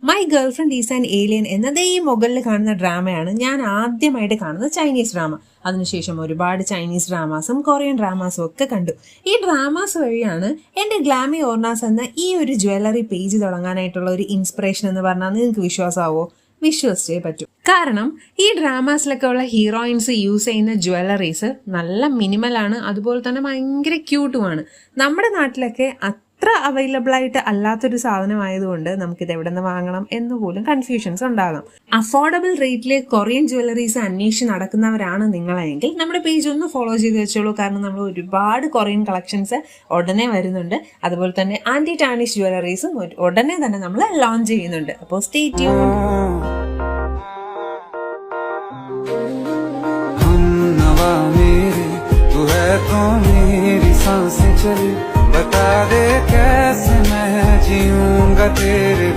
My girlfriend is an alien എന്നത് ഈ മുകളിൽ കാണുന്ന ഡ്രാമയാണ് ഞാൻ ആദ്യമായിട്ട് കാണുന്നത് ചൈനീസ് ഡ്രാമ. അതിനുശേഷം ഒരുപാട് ചൈനീസ് ഡ്രാമാസും കൊറിയൻ ഡ്രാമാസും ഒക്കെ കണ്ടു. ഈ ഡ്രാമാസ് വഴിയാണ് എൻ്റെ ഗ്ലാമി ഓർണാസ് എന്ന ഈ ഒരു ജ്വല്ലറി പേജ് തുടങ്ങാനായിട്ടുള്ള ഒരു ഇൻസ്പിറേഷൻ എന്ന് പറഞ്ഞാൽ നിങ്ങൾക്ക് വിശ്വാസമാവോ? വിശ്വസിച്ചേ പറ്റൂ. കാരണം ഈ ഡ്രാമാസിലൊക്കെ ഉള്ള ഹീറോയിൻസ് യൂസ് ചെയ്യുന്ന ജ്വല്ലറീസ് നല്ല മിനിമലാണ്, അതുപോലെ തന്നെ ഭയങ്കര ക്യൂട്ടുമാണ്. നമ്മുടെ നാട്ടിലൊക്കെ അത്ര അവൈലബിൾ ആയിട്ട് അല്ലാത്തൊരു സാധനമായതുകൊണ്ട് നമുക്കിത് എവിടെ നിന്ന് വാങ്ങണം എന്ന് പോലും കൺഫ്യൂഷൻസ് ഉണ്ടാകാം. അഫോർഡബിൾ റേറ്റിൽ കൊറിയൻ ജ്വല്ലറീസ് അന്വേഷിച്ച് നടക്കുന്നവരാണ് നിങ്ങളെങ്കിൽ നമ്മുടെ പേജ് ഒന്ന് ഫോളോ ചെയ്ത് വെച്ചോളൂ. കാരണം നമ്മൾ ഒരുപാട് കൊറിയൻ കളക്ഷൻസ് ഉടനെ വരുന്നുണ്ട്. അതുപോലെ തന്നെ ആന്റി ടാർണിഷ് ജ്വല്ലറീസും ഉടനെ തന്നെ നമ്മൾ ലോഞ്ച് ചെയ്യുന്നുണ്ട്. അപ്പോൾ സ്റ്റേ ട്യൂൺഡ്. तो मेरी सांसें चली, बता दे कैसे मैं जीऊंगा तेरे